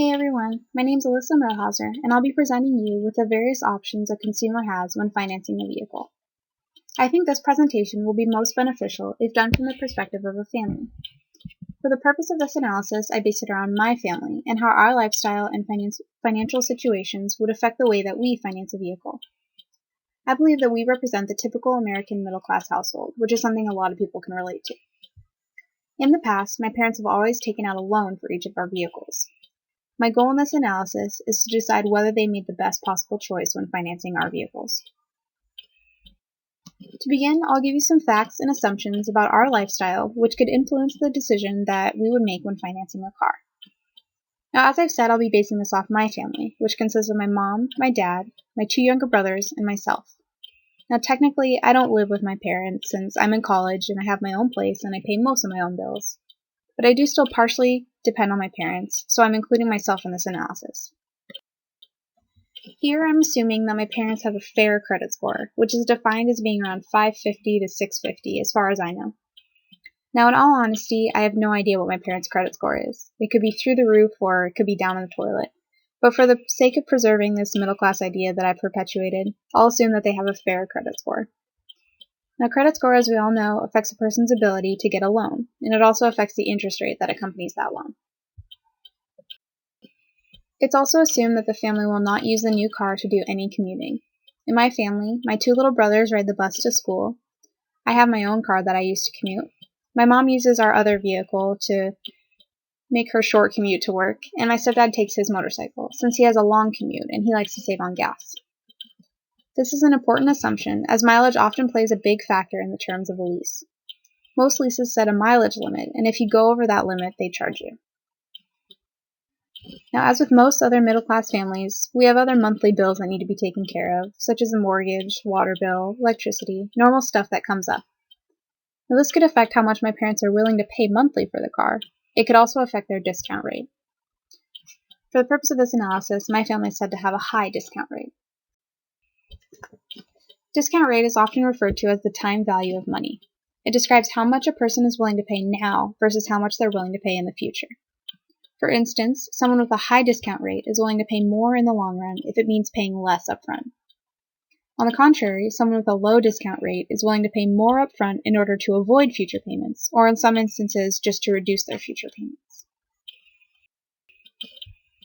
Hey everyone, my name is Alyssa Mohauser, and I'll be presenting you with the various options a consumer has when financing a vehicle. I think this presentation will be most beneficial if done from the perspective of a family. For the purpose of this analysis, I based it around my family and how our lifestyle and financial situations would affect the way that we finance a vehicle. I believe that we represent the typical American middle-class household, which is something a lot of people can relate to. In the past, my parents have always taken out a loan for each of our vehicles. My goal in this analysis is to decide whether they made the best possible choice when financing our vehicles. To begin, I'll give you some facts and assumptions about our lifestyle which could influence the decision that we would make when financing a car. Now, as I've said, I'll be basing this off my family, which consists of my mom, my dad, my two younger brothers, and myself. Now, technically, I don't live with my parents since I'm in college and I have my own place and I pay most of my own bills. But I do still partially depend on my parents, so I'm including myself in this analysis. Here I'm assuming that my parents have a fair credit score, which is defined as being around 550 to 650 as far as I know. Now, in all honesty, I have no idea what my parents' credit score is. It could be through the roof or it could be down in the toilet. But for the sake of preserving this middle class idea that I've perpetuated, I'll assume that they have a fair credit score. Now, credit score, as we all know, affects a person's ability to get a loan, and it also affects the interest rate that accompanies that loan. It's also assumed that the family will not use the new car to do any commuting. In my family, my two little brothers ride the bus to school. I have my own car that I use to commute. My mom uses our other vehicle to make her short commute to work, and my stepdad takes his motorcycle, since he has a long commute and he likes to save on gas. This is an important assumption, as mileage often plays a big factor in the terms of a lease. Most leases set a mileage limit, and if you go over that limit, they charge you. Now, as with most other middle-class families, we have other monthly bills that need to be taken care of, such as a mortgage, water bill, electricity, normal stuff that comes up. Now, this could affect how much my parents are willing to pay monthly for the car. It could also affect their discount rate. For the purpose of this analysis, my family is said to have a high discount rate. Discount rate is often referred to as the time value of money. It describes how much a person is willing to pay now versus how much they're willing to pay in the future. For instance, someone with a high discount rate is willing to pay more in the long run if it means paying less upfront. On the contrary, someone with a low discount rate is willing to pay more upfront in order to avoid future payments, or in some instances, just to reduce their future payments.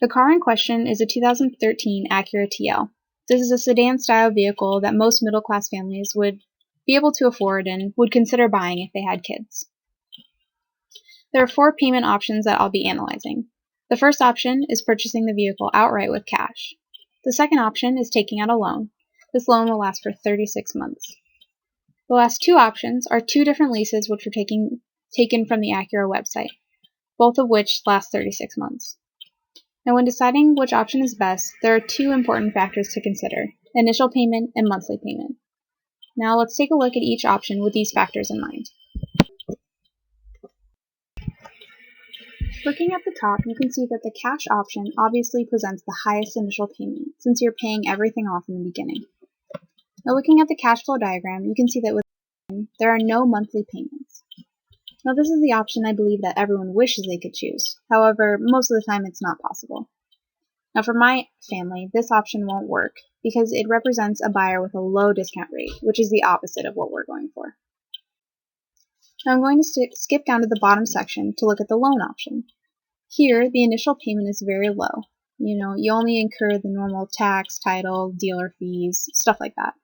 The car in question is a 2013 Acura TL. This is a sedan-style vehicle that most middle-class families would be able to afford and would consider buying if they had kids. There are 4 payment options that I'll be analyzing. The first option is purchasing the vehicle outright with cash. The second option is taking out a loan. This loan will last for 36 months. The last 2 options are 2 different leases which were taken from the Acura website, both of which last 36 months. Now, when deciding which option is best, there are 2 important factors to consider: initial payment and monthly payment. Now, let's take a look at each option with these factors in mind. Looking at the top, you can see that the cash option obviously presents the highest initial payment, since you're paying everything off in the beginning. Now, looking at the cash flow diagram, you can see that with there are no monthly payments. Now, this is the option I believe that everyone wishes they could choose. However, most of the time it's not possible. Now, for my family, this option won't work because it represents a buyer with a low discount rate, which is the opposite of what we're going for. Now, I'm going to skip down to the bottom section to look at the loan option. Here, the initial payment is very low. You only incur the normal tax, title, dealer fees, stuff like that.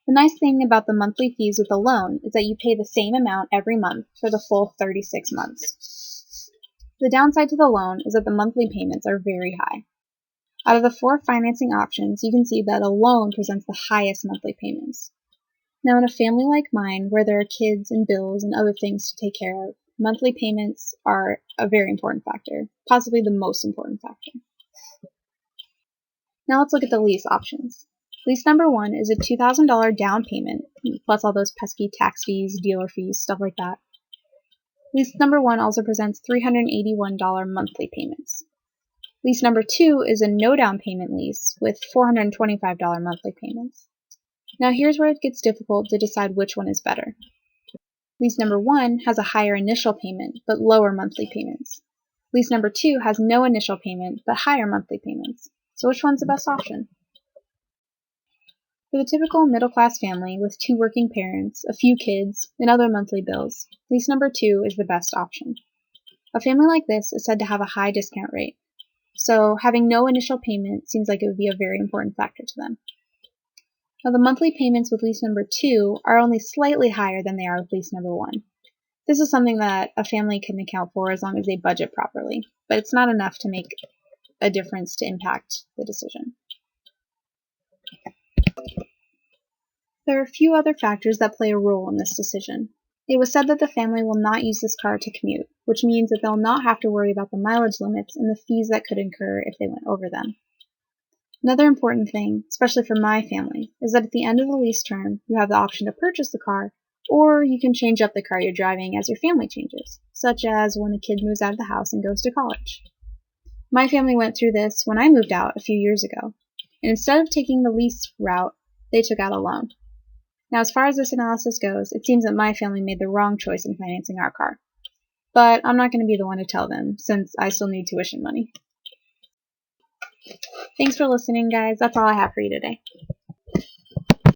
The nice thing about the monthly fees with a loan is that you pay the same amount every month for the full 36 months. The downside to the loan is that the monthly payments are very high. Out of the 4 financing options, you can see that a loan presents the highest monthly payments. Now, in a family like mine, where there are kids and bills and other things to take care of, monthly payments are a very important factor, possibly the most important factor. Now let's look at the lease options. Lease number 1 is a $2,000 down payment, plus all those pesky tax fees, dealer fees, stuff like that. Lease number 1 also presents $381 monthly payments. Lease number 2 is a no down payment lease with $425 monthly payments. Now here's where it gets difficult to decide which one is better. Lease number 1 has a higher initial payment, but lower monthly payments. Lease number 2 has no initial payment, but higher monthly payments. So which one's the best option? For the typical middle-class family with 2 working parents, a few kids, and other monthly bills, lease number 2 is the best option. A family like this is said to have a high discount rate, so having no initial payment seems like it would be a very important factor to them. Now, the monthly payments with lease number 2 are only slightly higher than they are with lease number 1. This is something that a family can account for as long as they budget properly, but it's not enough to make a difference to impact the decision. There are a few other factors that play a role in this decision. It was said that the family will not use this car to commute, which means that they'll not have to worry about the mileage limits and the fees that could incur if they went over them. Another important thing, especially for my family, is that at the end of the lease term, you have the option to purchase the car, or you can change up the car you're driving as your family changes, such as when a kid moves out of the house and goes to college. My family went through this when I moved out a few years ago, and instead of taking the lease route, they took out a loan. Now, as far as this analysis goes, it seems that my family made the wrong choice in financing our car. But I'm not going to be the one to tell them, since I still need tuition money. Thanks for listening, guys. That's all I have for you today.